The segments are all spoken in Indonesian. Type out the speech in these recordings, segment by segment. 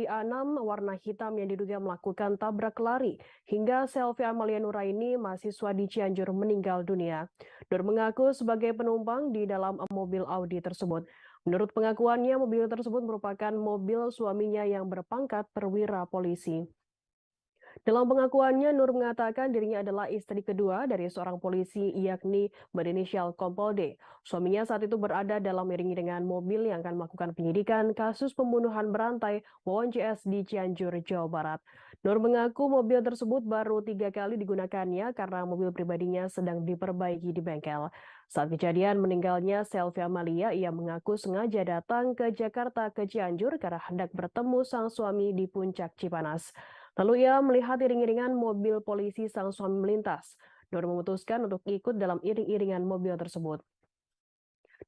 A6 warna hitam yang diduga melakukan tabrak lari. Hingga Selvi Amalia Nuraini, mahasiswa di Cianjur, meninggal dunia. Nur mengaku sebagai penumpang di dalam mobil Audi tersebut. Menurut pengakuannya, mobil tersebut merupakan mobil suaminya yang berpangkat perwira polisi. Dalam pengakuannya, Nur mengatakan dirinya adalah istri kedua dari seorang polisi yakni berinisial Kompol D. Suaminya saat itu berada dalam iring-iringan mobil yang akan melakukan penyidikan kasus pembunuhan berantai Wawon CS di Cianjur, Jawa Barat. Nur mengaku mobil tersebut baru 3 kali digunakannya karena mobil pribadinya sedang diperbaiki di bengkel. Saat kejadian meninggalnya Selvi Amalia, ia mengaku sengaja datang ke Jakarta ke Cianjur karena hendak bertemu sang suami di Puncak Cipanas. Lalu ia melihat iring-iringan mobil polisi sang suami melintas. Nur memutuskan untuk ikut dalam iring-iringan mobil tersebut.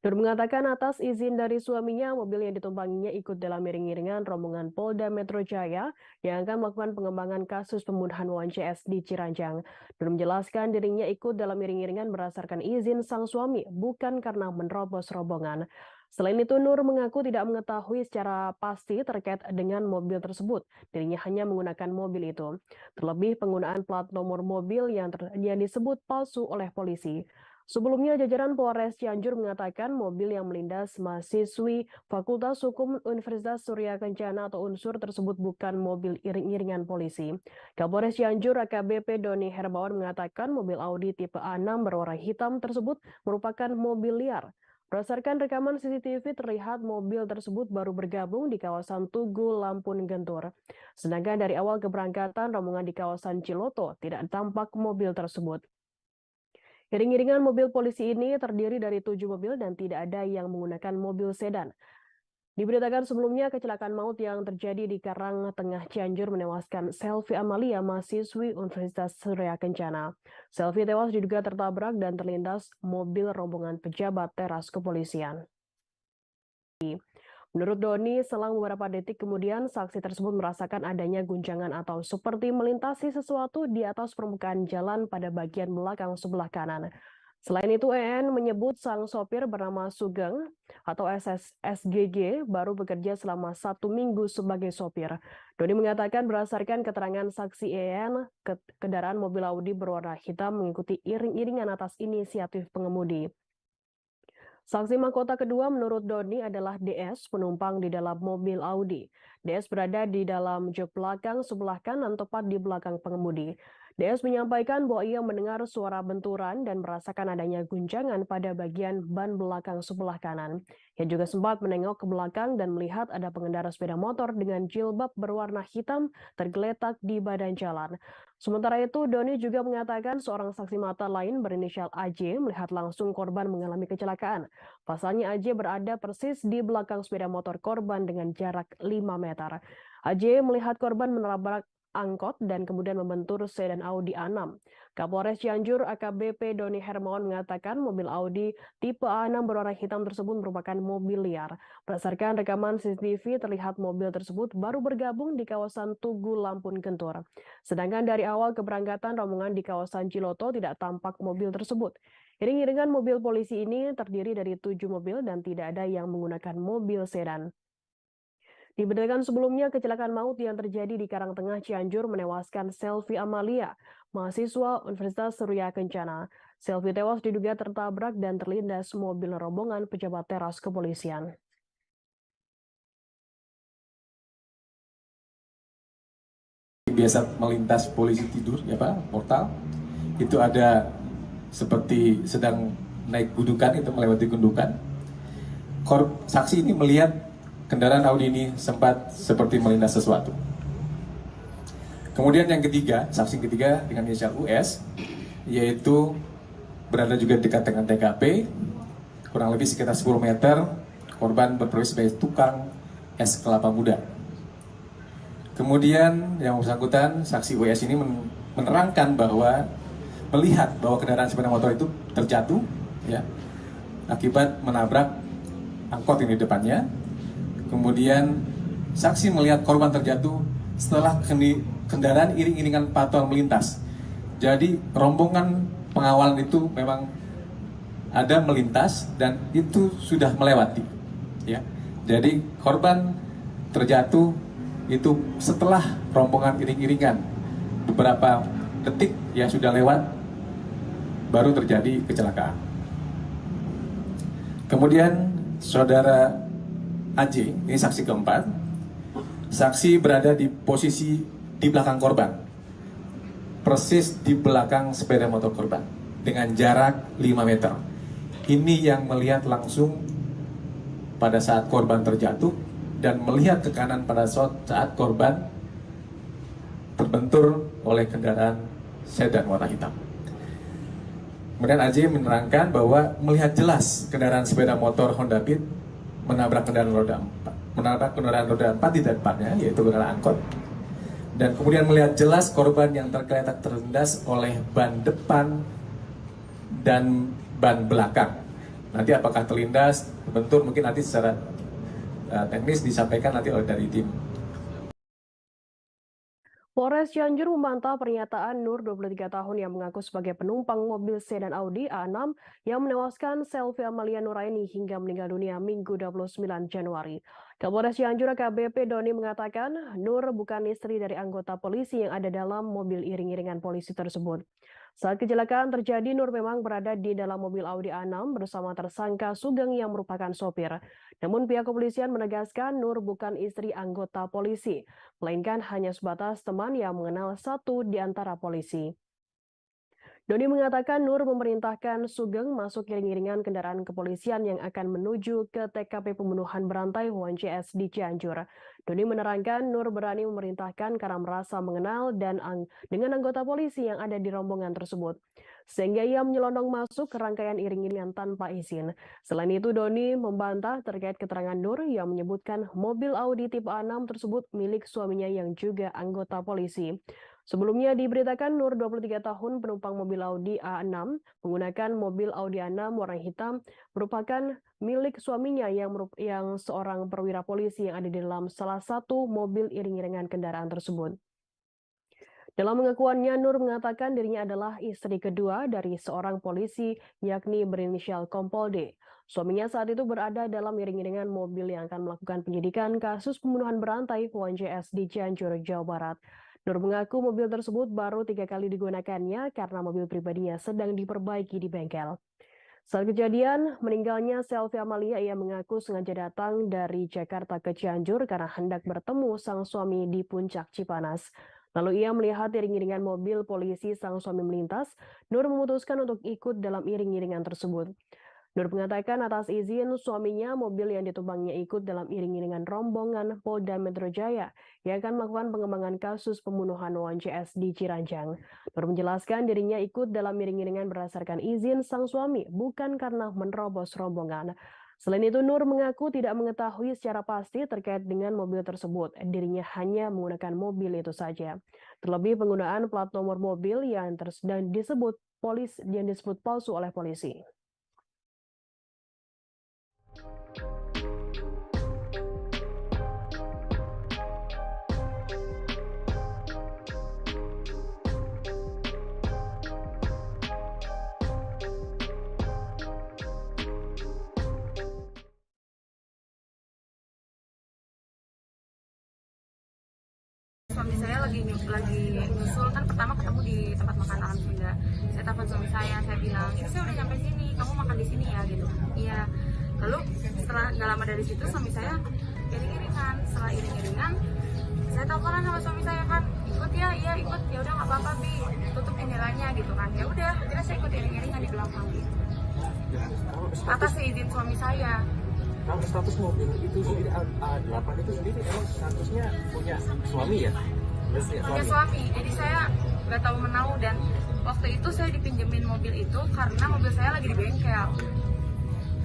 Nur mengatakan atas izin dari suaminya, mobil yang ditumpanginya ikut dalam iring-iringan rombongan Polda Metro Jaya yang akan melakukan pengembangan kasus pembunuhan Wawon CS di Ciranjang. Nur menjelaskan dirinya ikut dalam iring-iringan berdasarkan izin sang suami, bukan karena menerobos rombongan. Selain itu, Nur mengaku tidak mengetahui secara pasti terkait dengan mobil tersebut. Dirinya hanya menggunakan mobil itu. Terlebih penggunaan plat nomor mobil yang disebut palsu oleh polisi. Sebelumnya, jajaran Polres Cianjur mengatakan mobil yang melindas mahasiswi Fakultas Hukum Universitas Surya Kencana atau UNSUR tersebut bukan mobil iring-iringan polisi. Kapolres Cianjur AKBP Doni Herbawan mengatakan mobil Audi tipe A6 berwarna hitam tersebut merupakan mobil liar. Berdasarkan rekaman CCTV terlihat mobil tersebut baru bergabung di kawasan Tugu, Lampung, Gentur. Sedangkan dari awal keberangkatan rombongan di kawasan Ciloto tidak tampak mobil tersebut. Iring-iringan mobil polisi ini terdiri dari 7 mobil dan tidak ada yang menggunakan mobil sedan. Diberitakan sebelumnya kecelakaan maut yang terjadi di Karang Tengah Cianjur menewaskan Selvi Amalia, mahasiswi Universitas Surya Kencana. Selvi tewas diduga tertabrak dan terlindas mobil rombongan pejabat teras kepolisian. Menurut Doni, selang beberapa detik kemudian saksi tersebut merasakan adanya guncangan atau seperti melintasi sesuatu di atas permukaan jalan pada bagian belakang sebelah kanan. Selain itu, EN menyebut sang sopir bernama Sugeng atau SGG baru bekerja selama 1 minggu sebagai sopir. Doni mengatakan berdasarkan keterangan saksi EN, kendaraan mobil Audi berwarna hitam mengikuti iring-iringan atas inisiatif pengemudi. Saksi mahkota kedua menurut Doni adalah DS, penumpang di dalam mobil Audi. DS berada di dalam jok belakang sebelah kanan tepat di belakang pengemudi. DS menyampaikan bahwa ia mendengar suara benturan dan merasakan adanya guncangan pada bagian ban belakang sebelah kanan. Ia juga sempat menengok ke belakang dan melihat ada pengendara sepeda motor dengan jilbab berwarna hitam tergeletak di badan jalan. Sementara itu, Doni juga mengatakan seorang saksi mata lain berinisial AJ melihat langsung korban mengalami kecelakaan. Pasalnya AJ berada persis di belakang sepeda motor korban dengan jarak 5 meter. AJ melihat korban menabrak angkot dan kemudian membentur sedan Audi A6. Kapolres Cianjur AKBP Doni Hermawan mengatakan mobil Audi tipe A6 berwarna hitam tersebut merupakan mobil liar. Berdasarkan rekaman CCTV terlihat mobil tersebut baru bergabung di kawasan Tugu, Lampung, Gentur. Sedangkan dari awal keberangkatan rombongan di kawasan Ciloto tidak tampak mobil tersebut. Iring-iringan mobil polisi ini terdiri dari 7 mobil dan tidak ada yang menggunakan mobil sedan. Diberitakan sebelumnya, kecelakaan maut yang terjadi di Karangtengah Cianjur menewaskan Selvi Amalia, mahasiswa Universitas Surya Kencana. Selvi tewas diduga tertabrak dan terlindas mobil rombongan pejabat teras kepolisian. Biasa melintas polisi tidur, ya Pak, portal. Itu ada seperti sedang naik gundukan, itu melewati gundukan. Saksi ini melihat kendaraan Audi ini sempat seperti melindas sesuatu. Kemudian yang ketiga, saksi ketiga dengan inisial US, yaitu berada juga dekat dengan TKP, kurang lebih sekitar 10 meter, korban berprofesi sebagai tukang es kelapa muda. Kemudian yang bersangkutan, saksi US ini menerangkan bahwa melihat bahwa kendaraan sepeda motor itu terjatuh, ya, akibat menabrak angkot ini depannya. Kemudian saksi melihat korban terjatuh setelah kendaraan iring-iringan patwal melintas. Jadi rombongan pengawalan itu memang ada melintas dan itu sudah melewati. Ya. Jadi korban terjatuh itu setelah rombongan iring-iringan beberapa detik ya sudah lewat, baru terjadi kecelakaan. Kemudian saudara AJ, ini saksi keempat, saksi berada di posisi di belakang korban, persis di belakang sepeda motor korban, dengan jarak 5 meter. Ini yang melihat langsung pada saat korban terjatuh dan melihat ke kanan pada saat korban terbentur oleh kendaraan sedan warna hitam. Kemudian AJ menerangkan bahwa melihat jelas kendaraan sepeda motor Honda Beat menabrak kendaraan roda 4 di depannya, yaitu kendaraan angkot. Dan kemudian melihat jelas korban yang tergeletak terlindas oleh ban depan dan ban belakang. Nanti apakah terlindas, terbentur, mungkin nanti secara teknis disampaikan nanti oleh dari tim. Polres Cianjur membantah pernyataan Nur 23 tahun yang mengaku sebagai penumpang mobil sedan Audi A6 yang menewaskan Selvi Amalia Nuraini hingga meninggal dunia Minggu 29 Januari. Kapolres Cianjur AKBP Doni mengatakan Nur bukan istri dari anggota polisi yang ada dalam mobil iring-iringan polisi tersebut. Saat kecelakaan terjadi, Nur memang berada di dalam mobil Audi A6 bersama tersangka Sugeng yang merupakan sopir. Namun pihak kepolisian menegaskan Nur bukan istri anggota polisi, melainkan hanya sebatas teman yang mengenal satu di antara polisi. Doni mengatakan Nur memerintahkan Sugeng masuk iring-iringan kendaraan kepolisian yang akan menuju ke TKP pembunuhan berantai Wan CS di Cianjur. Doni menerangkan Nur berani memerintahkan karena merasa mengenal dengan anggota polisi yang ada di rombongan tersebut. Sehingga ia menyelonong masuk ke rangkaian iring-iringan tanpa izin. Selain itu Doni membantah terkait keterangan Nur yang menyebutkan mobil Audi tipe A6 tersebut milik suaminya yang juga anggota polisi. Sebelumnya diberitakan Nur 23 tahun penumpang mobil Audi A6 menggunakan mobil Audi A6 warna hitam merupakan milik suaminya yang seorang perwira polisi yang ada di dalam salah satu mobil iring-iringan kendaraan tersebut. Dalam pengakuannya, Nur mengatakan dirinya adalah istri kedua dari seorang polisi yakni berinisial Kompol D. Suaminya saat itu berada dalam iring-iringan mobil yang akan melakukan penyidikan kasus pembunuhan berantai Wan CS di Cianjur, Jawa Barat. Nur mengaku mobil tersebut baru 3 kali digunakannya karena mobil pribadinya sedang diperbaiki di bengkel. Saat kejadian meninggalnya Selvi Amalia, ia mengaku sengaja datang dari Jakarta ke Cianjur karena hendak bertemu sang suami di Puncak Cipanas. Lalu ia melihat iring-iringan mobil polisi sang suami melintas. Nur memutuskan untuk ikut dalam iring-iringan tersebut. Nur mengatakan atas izin suaminya, mobil yang ditumpangnya ikut dalam iring-iringan rombongan Polda Metro Jaya yang akan melakukan pengembangan kasus pembunuhan Wan CS di Ciranjang. Nur menjelaskan dirinya ikut dalam iring-iringan berdasarkan izin sang suami, bukan karena menerobos rombongan. Selain itu, Nur mengaku tidak mengetahui secara pasti terkait dengan mobil tersebut. Dirinya hanya menggunakan mobil itu saja. Terlebih penggunaan plat nomor mobil yang disebut palsu oleh polisi. Suami saya lagi nyusul, kan pertama ketemu di tempat makan alam Sunda. Saya telepon suami saya bilang, ini saya udah nyampe sini, kamu makan di sini ya gitu. Iya. Lalu setelah nggak lama dari situ suami saya iring-iringan. Setelah iring-iringan, saya teleponan sama suami saya kan, ikut ya, iya ikut, ya udah nggak apa-apa Bi, tutup jendelanya gitu kan. Ya udah, akhirnya saya ikut iring-iringan di belakang gitu. Atas izin suami saya. Kalau status mobil itu sendiri A8 itu sendiri emang statusnya punya suami ya? Punya suami, jadi saya nggak tahu menau dan waktu itu saya dipinjemin mobil itu karena mobil saya lagi di bengkel.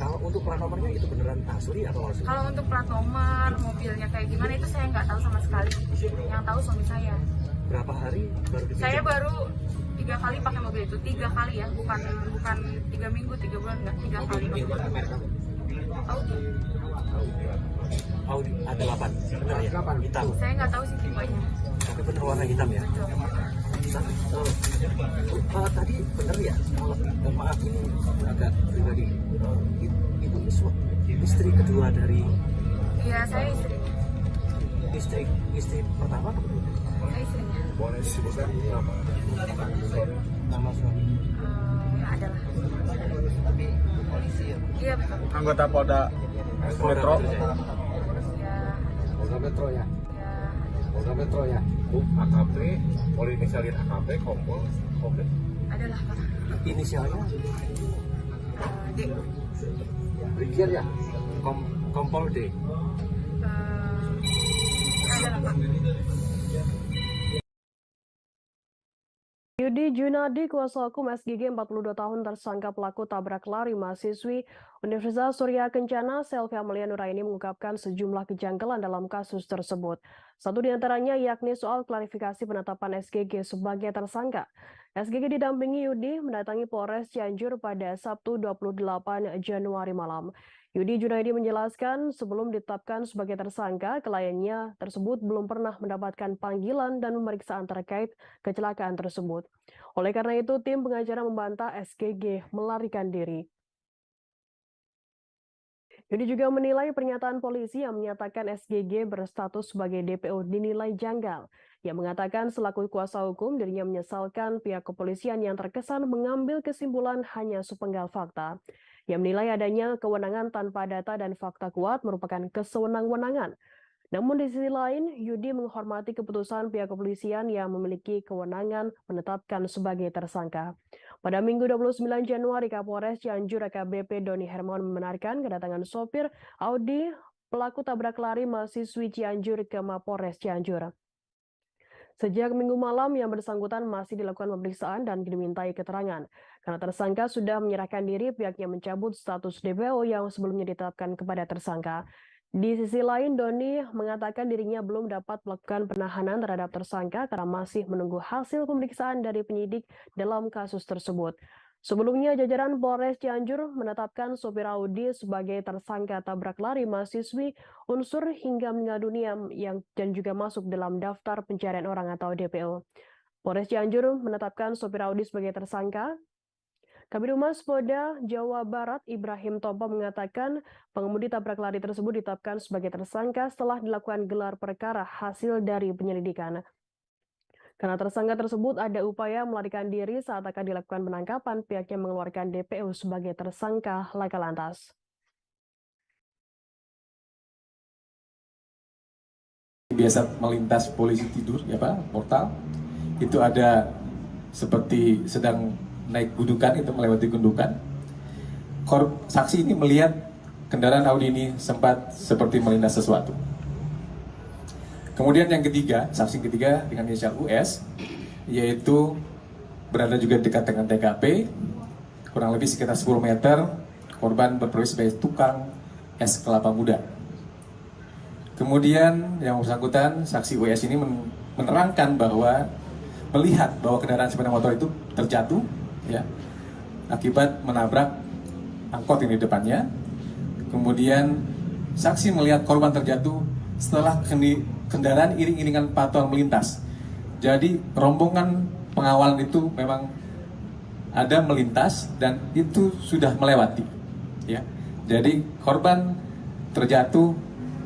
Kalau untuk plat nomornya itu beneran asli atau palsu? Kalau untuk plat nomor mobilnya kayak gimana itu saya nggak tahu sama sekali. Yang tahu suami saya. Berapa hari baru dipinjam? Saya baru 3 kali pakai mobil itu, 3 kali ya, bukan 3 minggu, 3 bulan enggak, 3 kali. Audi A8, benar ya? Hitam. Saya nggak tahu sih tipenya. Tapi bener warna hitam ya? Tadi bener ya? Maaf ini agak pribadi. Ibu istri kedua dari... Iya, saya istri. istri pertama atau kedua? Istrinya. Boleh disebutkan nama suami? Ya adalah. Polisi ya? Iya betul. Anggota Polda Metro. Ya. Polda Metro ya? Ya. Polda Metro ya? AKP, boleh inisialin AKP, Kompol, Kompol. Adalah Pak. Inisialnya? D. Brigjen ya? Kompol D. Adalah Pak. Yudi Junadi, kuasa hukum SGG 42 tahun tersangka pelaku tabrak lari mahasiswi Universitas Surya Kencana, Selvi Amalia Nuraini mengungkapkan sejumlah kejanggalan dalam kasus tersebut. Satu di antaranya yakni soal klarifikasi penetapan SGG sebagai tersangka. SGG didampingi Yudi mendatangi Polres Cianjur pada Sabtu 28 Januari malam. Yudi Junaidi menjelaskan sebelum ditetapkan sebagai tersangka, kliennya tersebut belum pernah mendapatkan panggilan dan pemeriksaan terkait kecelakaan tersebut. Oleh karena itu, tim pengacara membantah SGG melarikan diri. Yudi juga menilai pernyataan polisi yang menyatakan SGG berstatus sebagai DPO dinilai janggal. Ia mengatakan selaku kuasa hukum dirinya menyesalkan pihak kepolisian yang terkesan mengambil kesimpulan hanya sepenggal fakta. Ia menilai adanya kewenangan tanpa data dan fakta kuat merupakan kesewenang-wenangan. Namun di sisi lain, Yudi menghormati keputusan pihak kepolisian yang memiliki kewenangan menetapkan sebagai tersangka. Pada Minggu 29 Januari, Kapolres Cianjur AKBP Doni Hermawan membenarkan kedatangan sopir Audi pelaku tabrak lari mahasiswi Cianjur ke Mapolres Cianjur. Sejak Minggu malam, yang bersangkutan masih dilakukan pemeriksaan dan dimintai keterangan. Karena tersangka sudah menyerahkan diri, pihaknya mencabut status DPO yang sebelumnya ditetapkan kepada tersangka. Di sisi lain, Doni mengatakan dirinya belum dapat melakukan penahanan terhadap tersangka karena masih menunggu hasil pemeriksaan dari penyidik dalam kasus tersebut. Sebelumnya, jajaran Polres Cianjur menetapkan sopir Audi sebagai tersangka tabrak lari mahasiswi unsur hingga meninggal dunia dan juga masuk dalam daftar pencarian orang atau DPO. Polres Cianjur menetapkan sopir Audi sebagai tersangka. Kabid Humas Polda Jawa Barat Ibrahim Tompo mengatakan pengemudi tabrak lari tersebut ditetapkan sebagai tersangka setelah dilakukan gelar perkara hasil dari penyelidikan. Karena tersangka tersebut ada upaya melarikan diri saat akan dilakukan penangkapan, pihaknya mengeluarkan DPO sebagai tersangka laka lantas. Biasa melintas polisi tidur, ya Pak, portal. Itu ada seperti sedang naik gundukan, itu melewati gundukan. Saksi ini melihat kendaraan Audi ini sempat seperti melintas sesuatu. Kemudian yang ketiga, saksi ketiga dengan inisial US, yaitu berada juga dekat dengan TKP, kurang lebih sekitar 10 meter, korban berprofesi sebagai tukang es kelapa muda. Kemudian yang bersangkutan, saksi US ini menerangkan bahwa melihat bahwa kendaraan sepeda motor itu terjatuh, ya, akibat menabrak angkot ini depannya. Kemudian saksi melihat korban terjatuh setelah kendaraan iring-iringan patwal melintas. Jadi rombongan pengawalan itu memang ada melintas dan itu sudah melewati, ya. Jadi korban terjatuh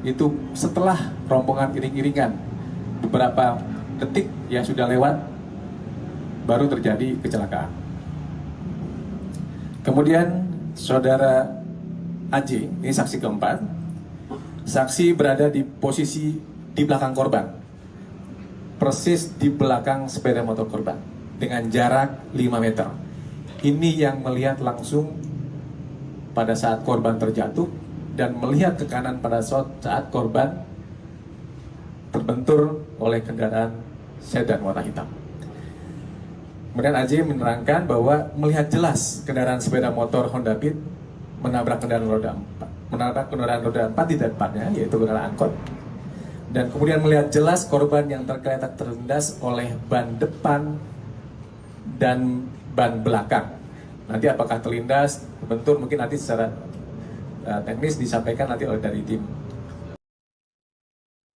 itu setelah rombongan iring-iringan beberapa detik yang sudah lewat baru terjadi kecelakaan. Kemudian saudara AJ, ini saksi keempat. Saksi berada di posisi di belakang korban, persis di belakang sepeda motor korban, dengan jarak 5 meter. Ini yang melihat langsung pada saat korban terjatuh dan melihat ke kanan pada saat korban terbentur oleh kendaraan sedan warna hitam. Kemudian AJ menerangkan bahwa melihat jelas kendaraan sepeda motor Honda Beat menabrak kendaraan roda 4 di depannya, yaitu kendaraan angkot. Dan kemudian melihat jelas korban yang tergeletak terlindas oleh ban depan dan ban belakang. Nanti apakah terlindas, terbentur, mungkin nanti secara teknis disampaikan nanti oleh dari tim.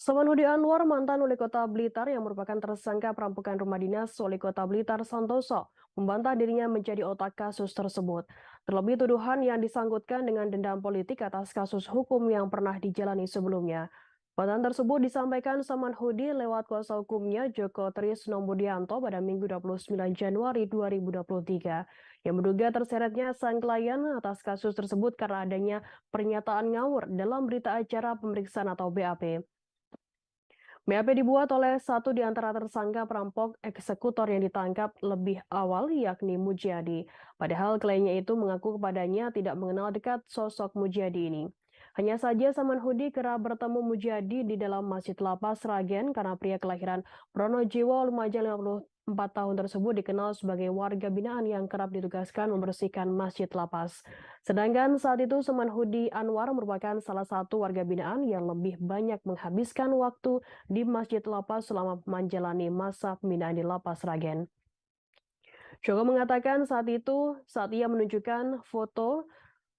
Samanhudi Anwar, mantan Wali Kota Blitar yang merupakan tersangka perampokan rumah dinas Wali Kota Blitar Santoso, membantah dirinya menjadi otak kasus tersebut. Terlebih tuduhan yang disangkutkan dengan dendam politik atas kasus hukum yang pernah dijalani sebelumnya. Pernyataan tersebut disampaikan Samanhudi lewat kuasa hukumnya Joko Trisno Mudianto pada Minggu 29 Januari 2023 yang menduga terseretnya sang klien atas kasus tersebut karena adanya pernyataan ngawur dalam berita acara pemeriksaan atau BAP. BAP dibuat oleh satu di antara tersangka perampok eksekutor yang ditangkap lebih awal yakni Mujadi. Padahal kliennya itu mengaku kepadanya tidak mengenal dekat sosok Mujadi ini. Hanya saja Samanhudi kerap bertemu Mujadi di dalam Masjid Lapas Sragen karena pria kelahiran Pronojiwo, Lumajang 54 tahun tersebut dikenal sebagai warga binaan yang kerap ditugaskan membersihkan Masjid Lapas. Sedangkan saat itu Samanhudi Anwar merupakan salah satu warga binaan yang lebih banyak menghabiskan waktu di Masjid Lapas selama menjalani masa pembinaan di Lapas Sragen. Joko mengatakan saat ia menunjukkan foto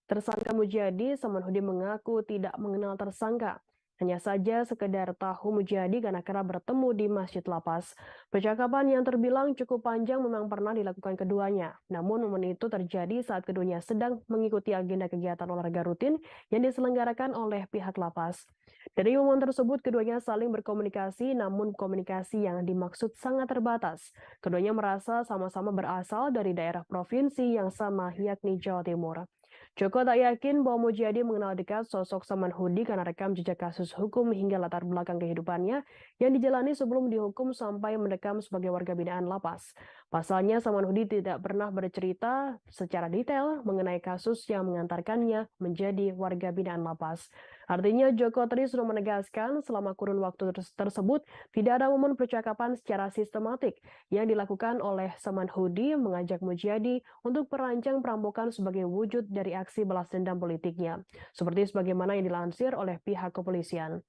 tersangka Mujadi, Samanhudi mengaku tidak mengenal tersangka. Hanya saja sekedar tahu Mujadi karena kerap bertemu di Masjid Lapas. Percakapan yang terbilang cukup panjang memang pernah dilakukan keduanya. Namun momen itu terjadi saat keduanya sedang mengikuti agenda kegiatan olahraga rutin yang diselenggarakan oleh pihak lapas. Dari momen tersebut keduanya saling berkomunikasi, namun komunikasi yang dimaksud sangat terbatas. Keduanya merasa sama-sama berasal dari daerah provinsi yang sama yakni Jawa Timur. Joko tak yakin bahwa Mujadi mengenal dekat sosok Samanhudi karena rekam jejak kasus hukum hingga latar belakang kehidupannya yang dijalani sebelum dihukum sampai mendekam sebagai warga binaan lapas. Pasalnya, Samanhudi tidak pernah bercerita secara detail mengenai kasus yang mengantarkannya menjadi warga binaan lapas. Artinya, Joko Trisno menegaskan selama kurun waktu tersebut tidak ada momen percakapan secara sistematik yang dilakukan oleh Samanhudi mengajak Mujadi untuk merancang perampokan sebagai wujud dari aksi balas dendam politiknya, seperti sebagaimana yang dilansir oleh pihak kepolisian.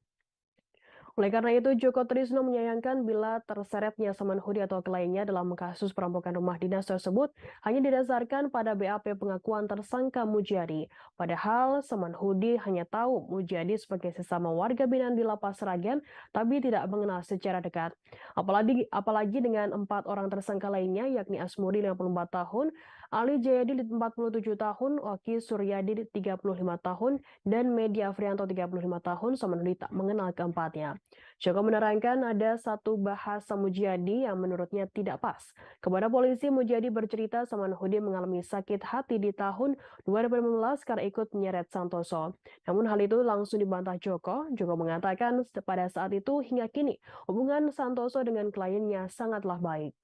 Oleh karena itu, Joko Trisno menyayangkan bila terseretnya Samanhudi atau kliennya dalam kasus perampokan rumah dinas tersebut hanya didasarkan pada BAP pengakuan tersangka Mujadi. Padahal Samanhudi hanya tahu Mujadi sebagai sesama warga binaan di Lapas Sragen, tapi tidak mengenal secara dekat. Apalagi dengan 4 orang tersangka lainnya, yakni Asmudi 54 tahun, Ali Jayadi 47 tahun, Oki Suryadi 35 tahun, dan Medi Afrianto 35 tahun, Samanhudi tak mengenal keempatnya. Joko menerangkan ada satu bahasa Mujadi yang menurutnya tidak pas. Kepada polisi, Mujadi bercerita Samanhudi mengalami sakit hati di tahun 2015 karena ikut menyeret Santoso. Namun hal itu langsung dibantah Joko. Joko mengatakan pada saat itu hingga kini hubungan Santoso dengan kliennya sangatlah baik.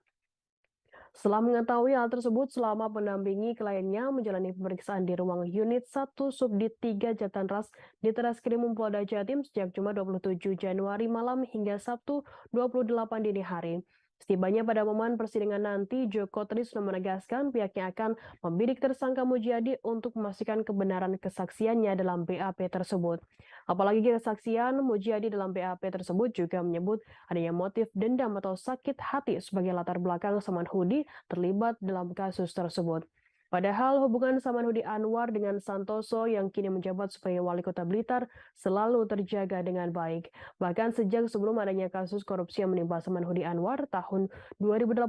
Setelah mengetahui hal tersebut, selama mendampingi kliennya menjalani pemeriksaan di ruang unit 1 Subdit 3 Jatanras di Treskrim Polda Jatim sejak Jumat 27 Januari malam hingga Sabtu 28 dini hari. Setibanya pada momen persidangan nanti, Joko Trisno menegaskan pihaknya akan membidik tersangka Mujadi untuk memastikan kebenaran kesaksiannya dalam BAP tersebut. Apalagi kesaksian Mujadi dalam BAP tersebut juga menyebut adanya motif dendam atau sakit hati sebagai latar belakang Samanhudi terlibat dalam kasus tersebut. Padahal hubungan Samanhudi Anwar dengan Santoso yang kini menjabat sebagai wali kota Blitar selalu terjaga dengan baik. Bahkan sejak sebelum adanya kasus korupsi yang menimpa Samanhudi Anwar tahun 2018,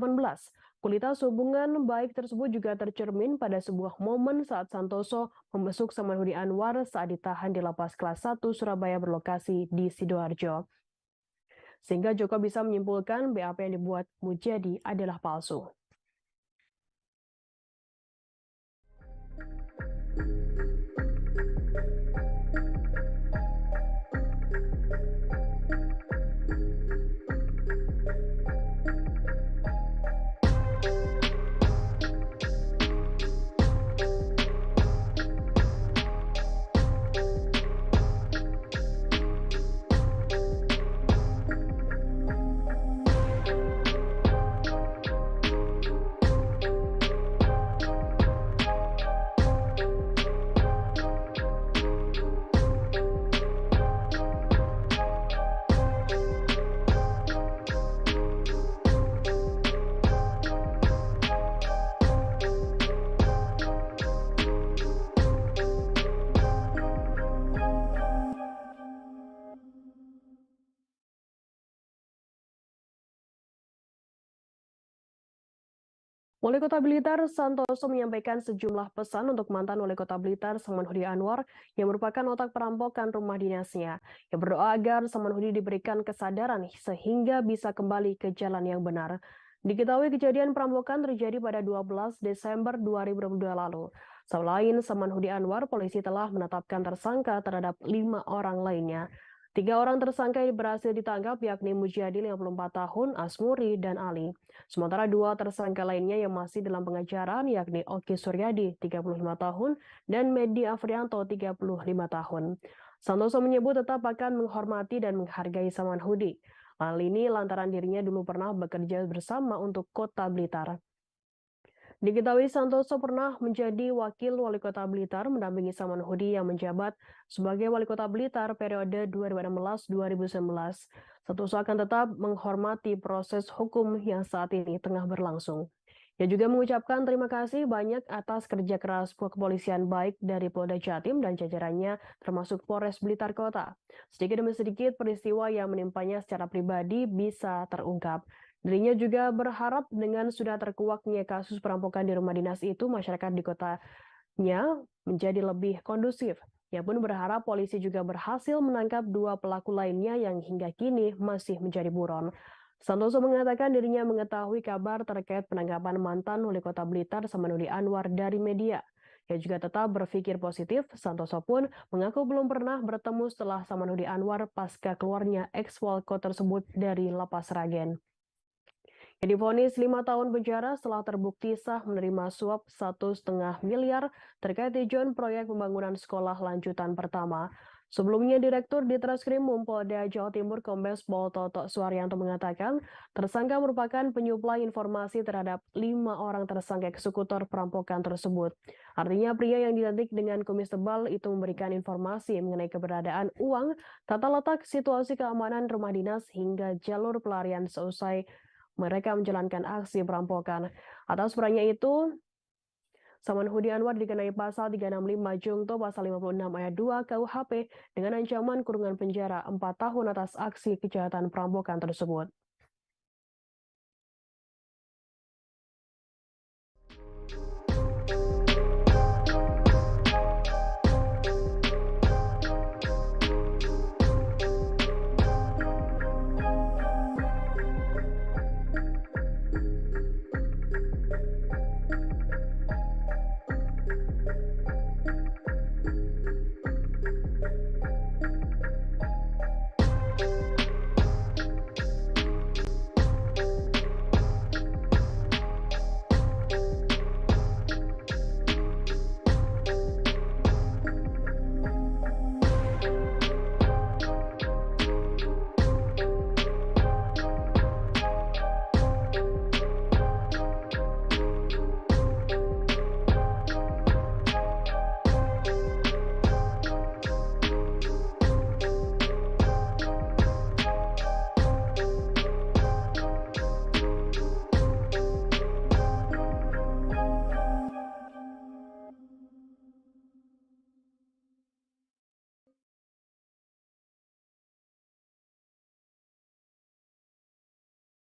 kualitas hubungan baik tersebut juga tercermin pada sebuah momen saat Santoso membesuk Samanhudi Anwar saat ditahan di Lapas Kelas 1 Surabaya berlokasi di Sidoarjo. Sehingga Joko bisa menyimpulkan BAP yang dibuat Mujadi adalah palsu. Wali Kota Blitar Santoso menyampaikan sejumlah pesan untuk mantan Wali Kota Blitar Samanhudi Anwar yang merupakan otak perampokan rumah dinasnya. Yang berdoa agar Samanhudi diberikan kesadaran sehingga bisa kembali ke jalan yang benar. Diketahui kejadian perampokan terjadi pada 12 Desember 2022 lalu. Selain Samanhudi Anwar, polisi telah menetapkan tersangka terhadap 5 orang lainnya. 3 orang tersangka ini berhasil ditangkap yakni Mujadi 54 tahun, Asmuri, dan Ali. Sementara 2 tersangka lainnya yang masih dalam pengejaran yakni Oki Suryadi 35 tahun dan Medi Afrianto 35 tahun. Santoso menyebut tetap akan menghormati dan menghargai Samanhudi. Hal ini lantaran dirinya dulu pernah bekerja bersama untuk Kota Blitar. Diketahui Santoso pernah menjadi wakil wali kota Blitar mendampingi Samanhudi yang menjabat sebagai wali kota Blitar periode 2016-2019. Santoso akan tetap menghormati proses hukum yang saat ini tengah berlangsung. Ia juga mengucapkan terima kasih banyak atas kerja keras kepolisian baik dari Polda Jatim dan jajarannya termasuk Polres Blitar Kota. Sedikit demi sedikit peristiwa yang menimpanya secara pribadi bisa terungkap. Dirinya juga berharap dengan sudah terkuaknya kasus perampokan di rumah dinas itu, masyarakat di kotanya menjadi lebih kondusif. Ia pun berharap polisi juga berhasil menangkap 2 pelaku lainnya yang hingga kini masih menjadi buron. Santoso mengatakan dirinya mengetahui kabar terkait penangkapan mantan wali kota Blitar Samanhudi Anwar dari media. Ia juga tetap berpikir positif. Santoso pun mengaku belum pernah bertemu setelah Samanhudi Anwar pasca keluarnya ex-Walko tersebut dari Lapas Sragen. Ia divonis 5 tahun penjara setelah terbukti sah menerima suap 1,5 miliar terkait ijon proyek pembangunan sekolah lanjutan pertama. Sebelumnya, Direktur Ditreskrim Polda Jawa Timur Kombes Pol Toto Suharyanto mengatakan tersangka merupakan penyuplai informasi terhadap 5 orang tersangka eksekutor perampokan tersebut. Artinya pria yang dilantik dengan kumis tebal itu memberikan informasi mengenai keberadaan uang, tata letak, situasi keamanan rumah dinas hingga jalur pelarian seusai mereka menjalankan aksi perampokan. Atas perannya itu, Samanhudi Anwar dikenai pasal 365 Jungto pasal 56 ayat 2 KUHP dengan ancaman kurungan penjara 4 tahun atas aksi kejahatan perampokan tersebut.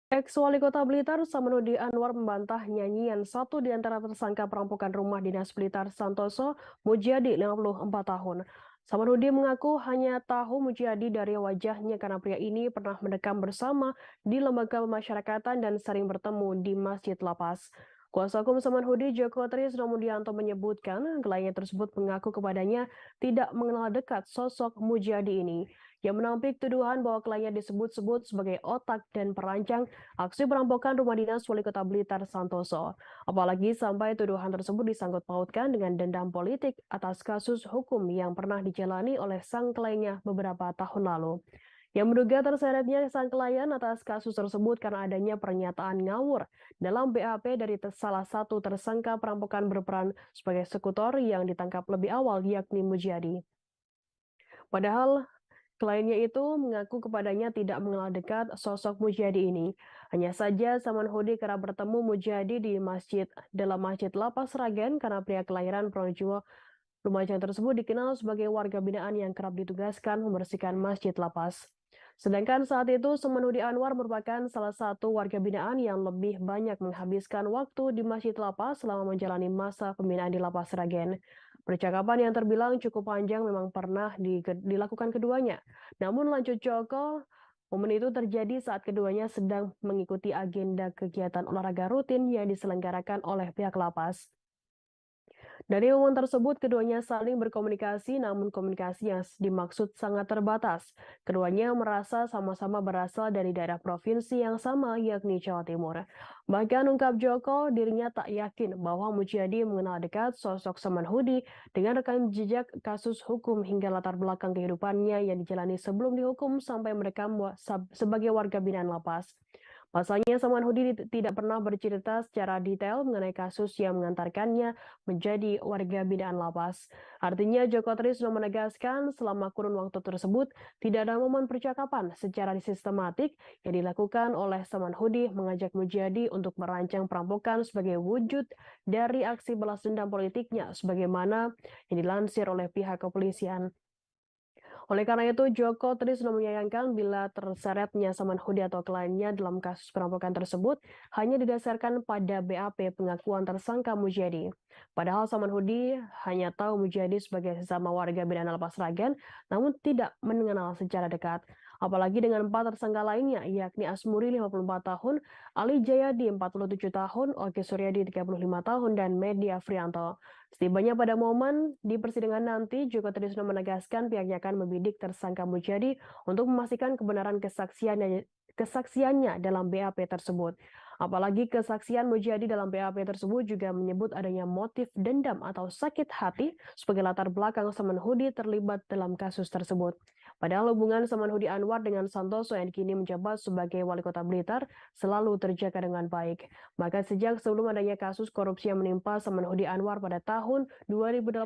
Ex-Wali Kota Blitar Samanhudi Anwar membantah nyanyian satu di antara tersangka perampokan rumah dinas Blitar Santoso, Mujadi 54 tahun. Samanhudi mengaku hanya tahu Mujadi dari wajahnya karena pria ini pernah mendekam bersama di lembaga pemasyarakatan dan sering bertemu di Masjid Lapas. Kuasa hukum Samanhudi Joko Trisno Mudianto menyebutkan kliennya tersebut mengaku kepadanya tidak mengenal dekat sosok Mujadi ini. Yang menampik tuduhan bahwa kliennya disebut-sebut sebagai otak dan perancang aksi perampokan rumah dinas Wali Kota Blitar Santoso. Apalagi sampai tuduhan tersebut disangkut pautkan dengan dendam politik atas kasus hukum yang pernah dijalani oleh sang kliennya beberapa tahun lalu. Yang menduga terseretnya sang klien atas kasus tersebut karena adanya pernyataan ngawur dalam BAP dari salah satu tersangka perampokan berperan sebagai eksekutor yang ditangkap lebih awal yakni Mujadi. Padahal kliennya itu mengaku kepadanya tidak mengenal dekat sosok Mujadi ini. Hanya saja Samanhudi kerap bertemu Mujadi dalam masjid Lapas Sragen karena pria kelahiran Pronojiwo Lumajang tersebut dikenal sebagai warga binaan yang kerap ditugaskan membersihkan masjid Lapas. Sedangkan saat itu Samanhudi Anwar merupakan salah satu warga binaan yang lebih banyak menghabiskan waktu di Masjid Lapas selama menjalani masa pembinaan di Lapas Sragen. Percakapan yang terbilang cukup panjang memang pernah dilakukan keduanya. Namun lanjut Joko, momen itu terjadi saat keduanya sedang mengikuti agenda kegiatan olahraga rutin yang diselenggarakan oleh pihak lapas. Dari momen tersebut, keduanya saling berkomunikasi, namun komunikasi yang dimaksud sangat terbatas. Keduanya merasa sama-sama berasal dari daerah provinsi yang sama, yakni Jawa Timur. Bahkan ungkap Joko, dirinya tak yakin bahwa Mujadi mengenal dekat sosok Samanhudi dengan rekam jejak kasus hukum hingga latar belakang kehidupannya yang dijalani sebelum dihukum sampai mereka sebagai warga binaan lapas. Pasalnya, Samanhudi tidak pernah bercerita secara detail mengenai kasus yang mengantarkannya menjadi warga binaan lapas. Artinya, Joko Trisno menegaskan selama kurun waktu tersebut tidak ada momen percakapan secara sistematik yang dilakukan oleh Samanhudi mengajak Mujadi untuk merancang perampokan sebagai wujud dari aksi balas dendam politiknya sebagaimana yang dilansir oleh pihak kepolisian. Oleh karena itu, Joko Trisno menyayangkan bila terseretnya Samanhudi atau kliennya dalam kasus perampokan tersebut hanya didasarkan pada BAP pengakuan tersangka Mujadi. Padahal Samanhudi hanya tahu Mujadi sebagai sesama warga binaan Lapas Sragen, namun tidak mengenal secara dekat. Apalagi dengan 4 tersangka lainnya, yakni Asmuri 54 tahun, Ali Jayadi 47 tahun, Oke Suryadi 35 tahun, dan Medi Afrianto. Setibanya pada momen di persidangan nanti, Joko Trisno menegaskan pihaknya akan membidik tersangka Mujadi untuk memastikan kebenaran kesaksiannya dalam BAP tersebut. Apalagi kesaksian Mujadi dalam BAP tersebut juga menyebut adanya motif dendam atau sakit hati sebagai latar belakang Samanhudi terlibat dalam kasus tersebut. Padahal hubungan Samanhudi Anwar dengan Santoso yang kini menjabat sebagai wali kota Blitar selalu terjaga dengan baik. Maka sejak sebelum adanya kasus korupsi yang menimpa Samanhudi Anwar pada tahun 2018,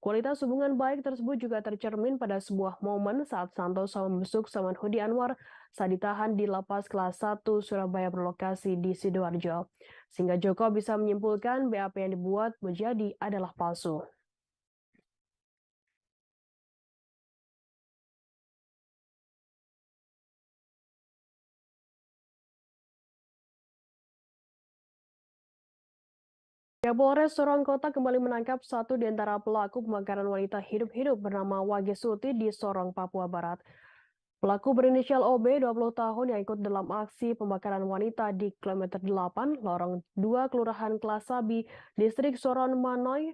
kualitas hubungan baik tersebut juga tercermin pada sebuah momen saat Santoso membesuk Samanhudi Anwar saat ditahan di Lapas Kelas 1 Surabaya berlokasi di Sidoarjo. Sehingga Joko bisa menyimpulkan BAP yang dibuat Mujadi adalah palsu. Kapolres Sorong Kota kembali menangkap satu di antara pelaku pembakaran wanita hidup-hidup bernama Wage Suti di Sorong, Papua Barat. Pelaku berinisial OB 20 tahun yang ikut dalam aksi pembakaran wanita di kilometer 8, lorong 2 Kelurahan Klasabi, Distrik Sorong Manoy,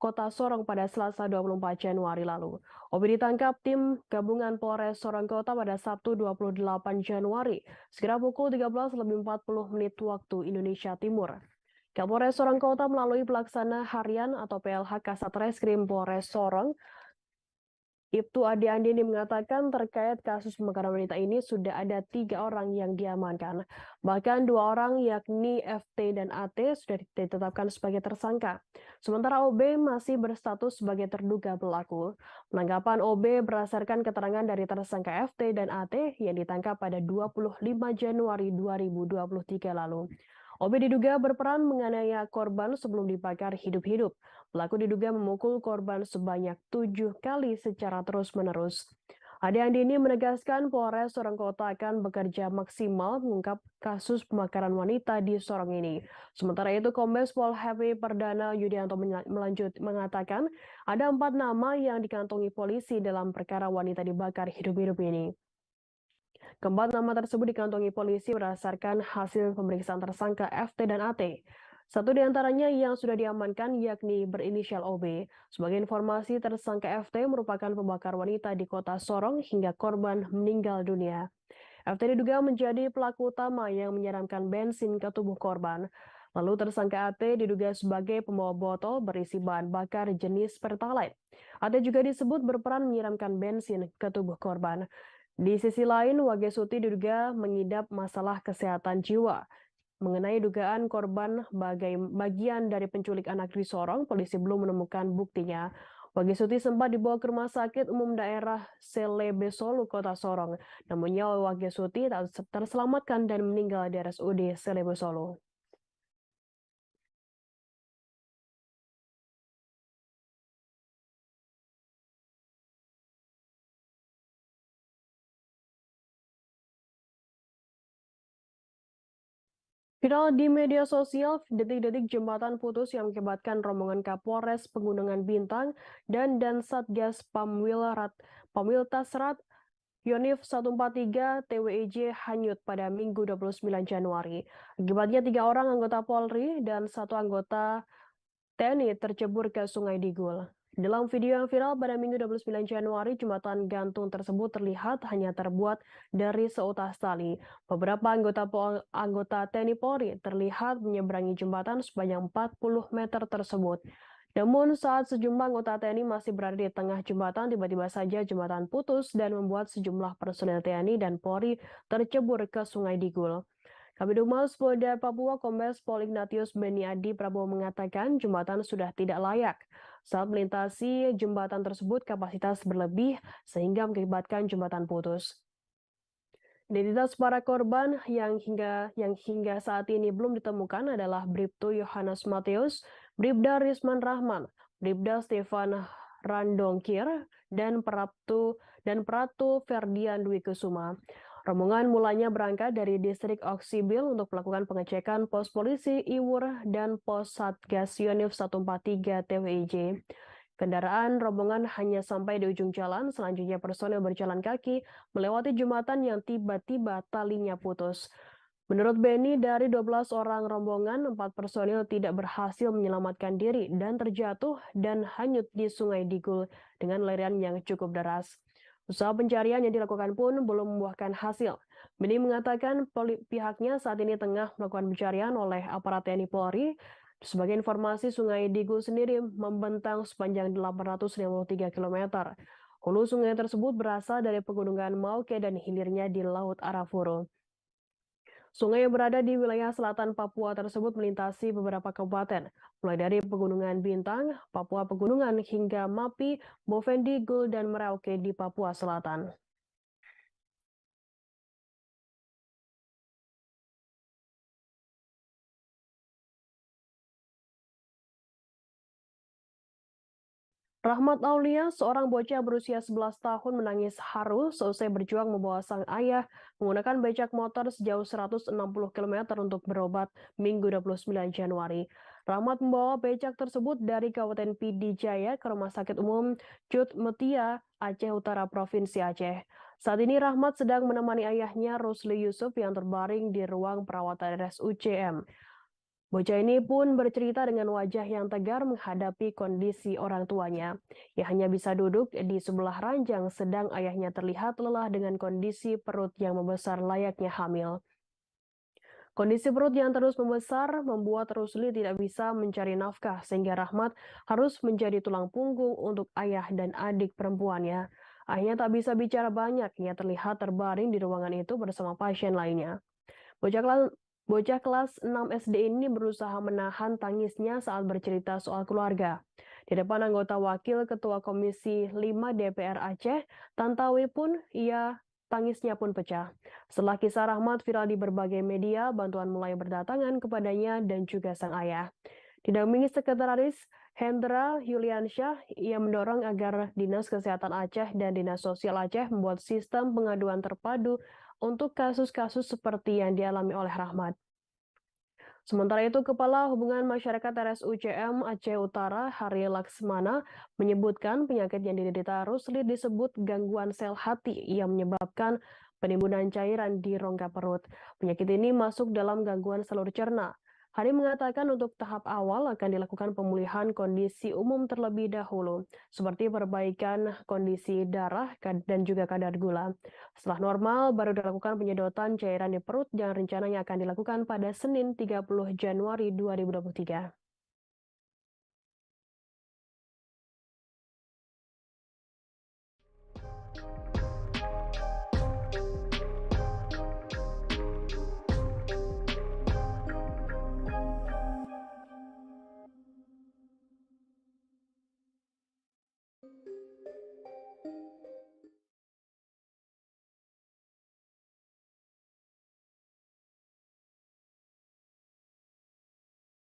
Kota Sorong pada Selasa 24 Januari lalu. OB ditangkap tim gabungan Polres Sorong Kota pada Sabtu 28 Januari, sekira pukul 13.40 waktu Indonesia Timur. Kapolres Sorong Kota melalui pelaksana harian atau PLH Kasatreskrim Polres Sorong, Ibtu Ade Andini mengatakan terkait kasus pembakaran wanita ini sudah ada 3 orang yang diamankan. Bahkan 2 orang yakni FT dan AT sudah ditetapkan sebagai tersangka. Sementara OB masih berstatus sebagai terduga pelaku. Penangkapan OB berdasarkan keterangan dari tersangka FT dan AT yang ditangkap pada 25 Januari 2023 lalu. OB diduga berperan menganiaya korban sebelum dibakar hidup-hidup. Pelaku diduga memukul korban sebanyak 7 kali secara terus-menerus. Ade Andini menegaskan Polres Sorong Kota akan bekerja maksimal mengungkap kasus pembakaran wanita di Sorong ini. Sementara itu, Kombes Pol Happy Perdana Yudianto mengatakan ada 4 nama yang dikantongi polisi dalam perkara wanita dibakar hidup-hidup ini. Keempat nama tersebut dikantongi polisi berdasarkan hasil pemeriksaan tersangka FT dan AT. Satu di antaranya yang sudah diamankan yakni berinisial OB. Sebagai informasi, tersangka FT merupakan pembakar wanita di kota Sorong hingga korban meninggal dunia. FT diduga menjadi pelaku utama yang menyiramkan bensin ke tubuh korban. Lalu tersangka AT diduga sebagai pembawa botol berisi bahan bakar jenis Pertalite. AT juga disebut berperan menyiramkan bensin ke tubuh korban. Di sisi lain, Wage Suti diduga mengidap masalah kesehatan jiwa. Mengenai dugaan korban bagian dari penculik anak di Sorong, polisi belum menemukan buktinya. Wage Suti sempat dibawa ke Rumah Sakit Umum Daerah Selebesolu, Kota Sorong. Namun nyawa Wage Suti tak terselamatkan dan meninggal di RSUD Selebesolu. Viral di media sosial, detik-detik jembatan putus yang mengakibatkan rombongan Kapolres Pegunungan Bintang dan Satgas Pamwiltas Rat Yonif 143 TWIJ hanyut pada Minggu 29 Januari. Akibatnya 3 orang anggota Polri dan 1 anggota TNI tercebur ke Sungai Digul. Dalam video yang viral pada Minggu 29 Januari, jembatan gantung tersebut terlihat hanya terbuat dari seutas tali. Beberapa anggota TNI Polri terlihat menyeberangi jembatan sepanjang 40 meter tersebut. Namun saat sejumlah anggota TNI masih berada di tengah jembatan, tiba-tiba saja jembatan putus dan membuat sejumlah personel TNI dan Polri tercebur ke Sungai Digul. Kabid Humas Polda Papua Kombes Pol Ignatius Beniadi Prabowo mengatakan jembatan sudah tidak layak. Saat melintasi jembatan tersebut kapasitas berlebih sehingga mengakibatkan jembatan putus. Identitas para korban yang hingga saat ini belum ditemukan adalah Bribtu Yohanes Mateus, Bribda Risman Rahman, Bribda Stefan Randongkir, dan Pratu Ferdian Dwi Kusuma. Rombongan mulanya berangkat dari distrik Oksibil untuk melakukan pengecekan pos polisi Iwur dan pos Satgas Yonif 143 TWIJ. Kendaraan rombongan hanya sampai di ujung jalan, selanjutnya personel berjalan kaki melewati jembatan yang tiba-tiba talinya putus. Menurut Beni, dari 12 orang rombongan, 4 personil tidak berhasil menyelamatkan diri dan terjatuh dan hanyut di Sungai Digul dengan aliran yang cukup deras. Usaha pencarian yang dilakukan pun belum membuahkan hasil. Beni mengatakan pihaknya saat ini tengah melakukan pencarian oleh aparat TNI Polri. Sebagai informasi, Sungai Digul sendiri membentang sepanjang 853 km. Hulu sungai tersebut berasal dari pegunungan Mauke dan hilirnya di Laut Arafuru. Sungai yang berada di wilayah selatan Papua tersebut melintasi beberapa kabupaten, mulai dari Pegunungan Bintang, Papua Pegunungan, hingga Mapi, Bovendi, Gul, dan Merauke di Papua Selatan. Rahmat Aulia, seorang bocah berusia 11 tahun menangis haru seusai berjuang membawa sang ayah menggunakan becak motor sejauh 160 km untuk berobat Minggu 29 Januari. Rahmat membawa becak tersebut dari Kabupaten Pidi Jaya ke Rumah Sakit Umum Cut Mutia, Aceh Utara, Provinsi Aceh. Saat ini Rahmat sedang menemani ayahnya Rusli Yusuf yang terbaring di ruang perawatan RSUCM. Bocah ini pun bercerita dengan wajah yang tegar menghadapi kondisi orang tuanya. Ia hanya bisa duduk di sebelah ranjang sedang ayahnya terlihat lelah dengan kondisi perut yang membesar layaknya hamil. Kondisi perut yang terus membesar membuat Rusli tidak bisa mencari nafkah sehingga Rahmat harus menjadi tulang punggung untuk ayah dan adik perempuannya. Ayahnya tak bisa bicara banyak, ia terlihat terbaring di ruangan itu bersama pasien lainnya. Bocah kelas 6 SD ini berusaha menahan tangisnya saat bercerita soal keluarga. Di depan anggota Wakil Ketua Komisi 5 DPR Aceh, Tantawi pun tangisnya pun pecah. Setelah kisah Rahmat viral di berbagai media, bantuan mulai berdatangan kepadanya dan juga sang ayah. Didampingi Sekretaris Hendra Yuliansyah, ia mendorong agar Dinas Kesehatan Aceh dan Dinas Sosial Aceh membuat sistem pengaduan terpadu untuk kasus-kasus seperti yang dialami oleh Rahmat. Sementara itu, Kepala Hubungan Masyarakat RSUCM Aceh Utara, Hari Laksmana, menyebutkan penyakit yang diderita Rusli disebut gangguan sel hati yang menyebabkan penimbunan cairan di rongga perut. Penyakit ini masuk dalam gangguan salur cerna. Hari mengatakan untuk tahap awal akan dilakukan pemulihan kondisi umum terlebih dahulu, seperti perbaikan kondisi darah dan juga kadar gula. Setelah normal, baru dilakukan penyedotan cairan di perut yang rencananya akan dilakukan pada Senin 30 Januari 2023.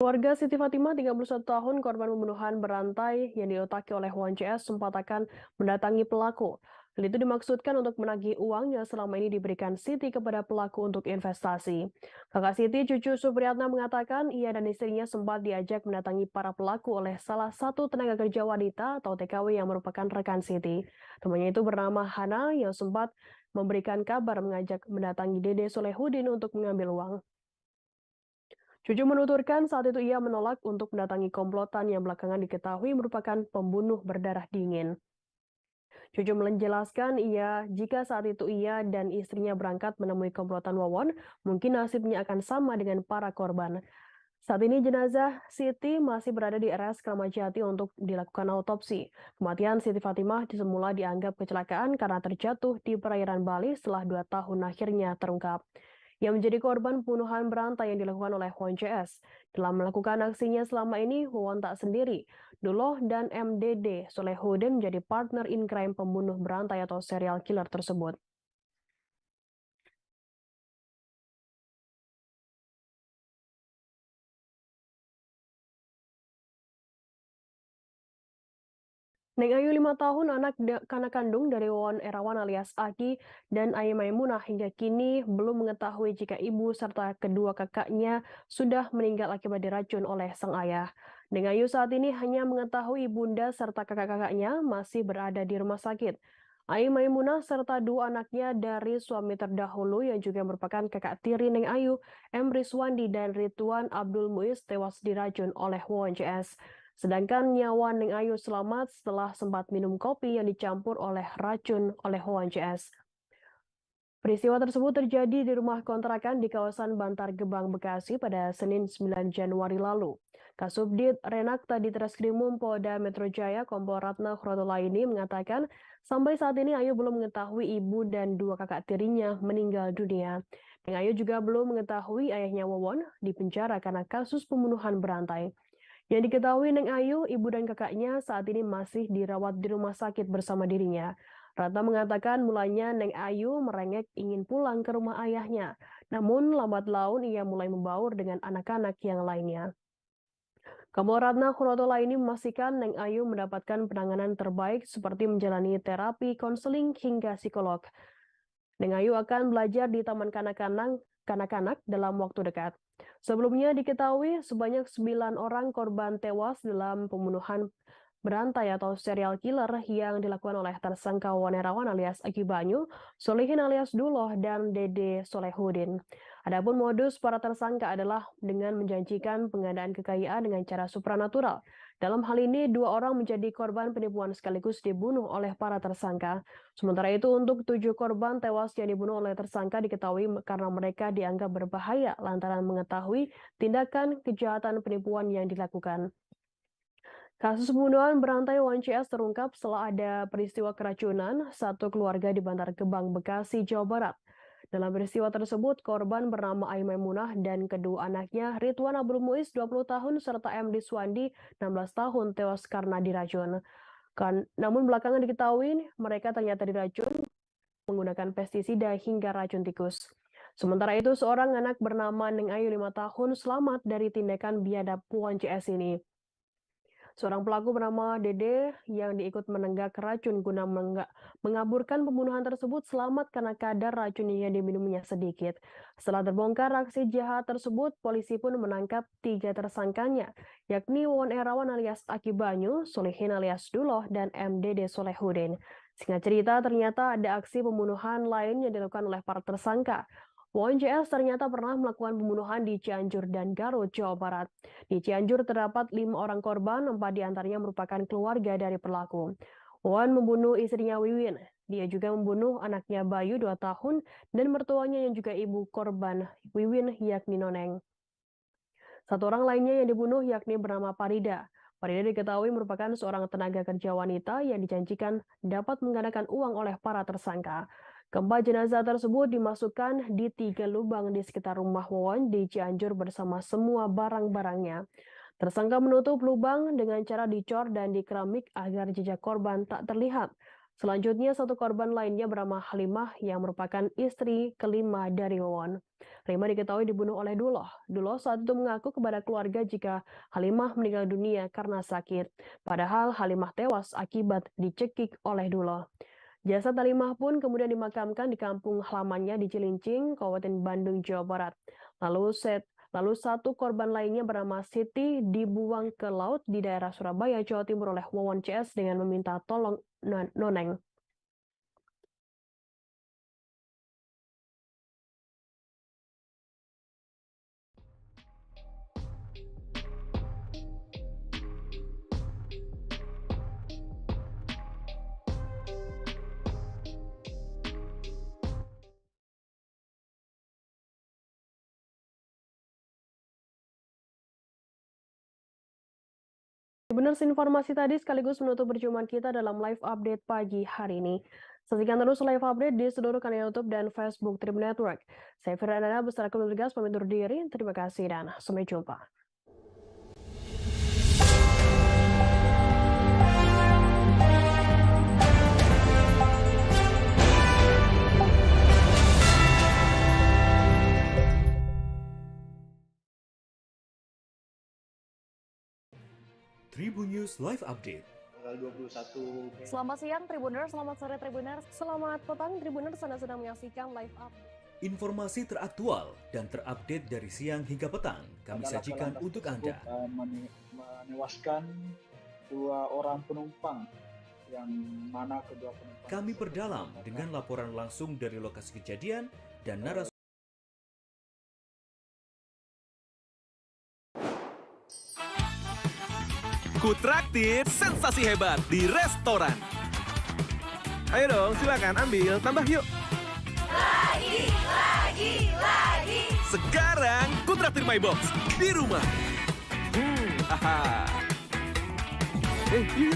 Keluarga Siti Fatimah, 31 tahun, korban pembunuhan berantai yang diotaki oleh Wan CS sempat akan mendatangi pelaku. Hal itu dimaksudkan untuk menagih uang yang selama ini diberikan Siti kepada pelaku untuk investasi. Kakak Siti, Cucu Supriyatna, mengatakan ia dan istrinya sempat diajak mendatangi para pelaku oleh salah satu tenaga kerja wanita atau TKW yang merupakan rekan Siti. Temannya itu bernama Hana yang sempat memberikan kabar mengajak mendatangi Dede Solehudin untuk mengambil uang. Cucu menuturkan saat itu ia menolak untuk mendatangi komplotan yang belakangan diketahui merupakan pembunuh berdarah dingin. Cucu menjelaskan jika saat itu ia dan istrinya berangkat menemui komplotan Wawon, mungkin nasibnya akan sama dengan para korban. Saat ini jenazah Siti masih berada di RS Kramat Jati untuk dilakukan autopsi. Kematian Siti Fatimah semula dianggap kecelakaan karena terjatuh di perairan Bali setelah 2 tahun akhirnya terungkap. Yang menjadi korban pembunuhan berantai yang dilakukan oleh Won CS. Dalam melakukan aksinya selama ini, Won tak sendiri. Duloh dan MDD Solehudin menjadi partner in crime pembunuh berantai atau serial killer tersebut. Neng Ayu 5 tahun, anak kandung dari Won Erawan alias Aki dan Ayu Maimunah hingga kini belum mengetahui jika ibu serta kedua kakaknya sudah meninggal akibat diracun oleh sang ayah. Neng Ayu saat ini hanya mengetahui ibunda serta kakak-kakaknya masih berada di rumah sakit. Ayu Maimunah serta 2 anaknya dari suami terdahulu yang juga merupakan kakak tiri Neng Ayu, M. Rizwandi dan Ridwan Abdul Muiz tewas diracun oleh Won CS. Sedangkan nyawa Neng Ayu selamat setelah sempat minum kopi yang dicampur oleh racun oleh Won CS. Peristiwa tersebut terjadi di rumah kontrakan di kawasan Bantar Gebang, Bekasi pada Senin 9 Januari lalu. Kasubdit Renakta di Treskrimum Polda Metro Jaya Kompol Ratna Khrotolaini mengatakan sampai saat ini Ayu belum mengetahui ibu dan 2 kakak tirinya meninggal dunia. Neng Ayu juga belum mengetahui ayahnya Wawon dipenjara karena kasus pembunuhan berantai. Yang diketahui Neng Ayu, ibu dan kakaknya saat ini masih dirawat di rumah sakit bersama dirinya. Ratna mengatakan mulanya Neng Ayu merengek ingin pulang ke rumah ayahnya. Namun lambat laun ia mulai membaur dengan anak-anak yang lainnya. Kompol Ratna Khrotolaini memastikan Neng Ayu mendapatkan penanganan terbaik seperti menjalani terapi, konseling, hingga psikolog. Neng Ayu akan belajar di Taman Kanak-kanak dalam waktu dekat. Sebelumnya diketahui sebanyak 9 orang korban tewas dalam pembunuhan berantai atau serial killer yang dilakukan oleh tersangka Won Erawan alias Aki Banyu, Solihin alias Duloh, dan Dede Solehudin. Adapun modus para tersangka adalah dengan menjanjikan penggandaan kekayaan dengan cara supranatural. Dalam hal ini, 2 orang menjadi korban penipuan sekaligus dibunuh oleh para tersangka. Sementara itu, untuk 7 korban tewas yang dibunuh oleh tersangka diketahui karena mereka dianggap berbahaya lantaran mengetahui tindakan kejahatan penipuan yang dilakukan. Kasus pembunuhan berantai Won CS terungkap setelah ada peristiwa keracunan satu keluarga di Bantar Gebang, Bekasi, Jawa Barat. Dalam peristiwa tersebut, korban bernama Ayu Maimunah dan kedua anaknya Ridwan Abdul Muiz 20 tahun serta M. Rizwandi 16 tahun tewas karena diracun. Namun belakangan diketahui mereka ternyata diracun menggunakan pestisida hingga racun tikus. Sementara itu, seorang anak bernama Neng Ayu 5 tahun selamat dari tindakan biadab Won CS ini. Seorang pelaku bernama Dede yang diikut menenggak racun guna mengaburkan pembunuhan tersebut selamat karena kadar racun yang diminumnya sedikit. Setelah terbongkar aksi jahat tersebut, polisi pun menangkap 3 tersangkanya, yakni Won Erawan alias Aki Banyu, Solihin alias Duloh, dan MDD Solehudin. Singkat cerita, ternyata ada aksi pembunuhan lain yang dilakukan oleh para tersangka. Won CS ternyata pernah melakukan pembunuhan di Cianjur dan Garut, Jawa Barat. Di Cianjur terdapat 5 orang korban, 4 diantaranya merupakan keluarga dari pelaku. Won membunuh istrinya Wiwin. Dia juga membunuh anaknya Bayu 2 tahun dan mertuanya yang juga ibu korban Wiwin yakni Noneng. 1 orang lainnya yang dibunuh yakni bernama Parida. Parida diketahui merupakan seorang tenaga kerja wanita yang dijanjikan dapat menggandakan uang oleh para tersangka. Keempat jenazah tersebut dimasukkan di 3 lubang di sekitar rumah Won di Cianjur bersama semua barang-barangnya. Tersangka menutup lubang dengan cara dicor dan dikeramik agar jejak korban tak terlihat. Selanjutnya, 1 korban lainnya bernama Halimah yang merupakan istri kelima dari Won. Halimah diketahui dibunuh oleh Duloh. Duloh saat itu mengaku kepada keluarga jika Halimah meninggal dunia karena sakit. Padahal Halimah tewas akibat dicekik oleh Duloh. Jasad Halimah pun kemudian dimakamkan di kampung halamannya di Cilincing, Kabupaten Bandung, Jawa Barat. Lalu satu korban lainnya bernama Siti dibuang ke laut di daerah Surabaya, Jawa Timur oleh Wawon CS dengan meminta tolong Noneng. Benar, informasi tadi sekaligus menutup perjumpaan kita dalam live update pagi hari ini. Saksikan terus live update di seluruh kanal YouTube dan Facebook Tribun Network. Saya Firdanana beserta keluarga tugas pamit undur diri. Terima kasih dan sampai jumpa. Tribun News Live Update. Tanggal 21. Selamat siang Tribuners, selamat sore Tribuners, selamat petang Tribuners, Anda sedang menyaksikan live update. Informasi teraktual dan terupdate dari siang hingga petang kami sajikan untuk Anda. Menewaskan 2 orang penumpang, yang mana kedua penumpang. Kami perdalam dengan laporan langsung dari lokasi kejadian dan narasumber. Kutraktir sensasi hebat di restoran. Ayo dong, silakan ambil, tambah yuk. Lagi. Sekarang Kutraktir My Box di rumah. Aha. Yuk.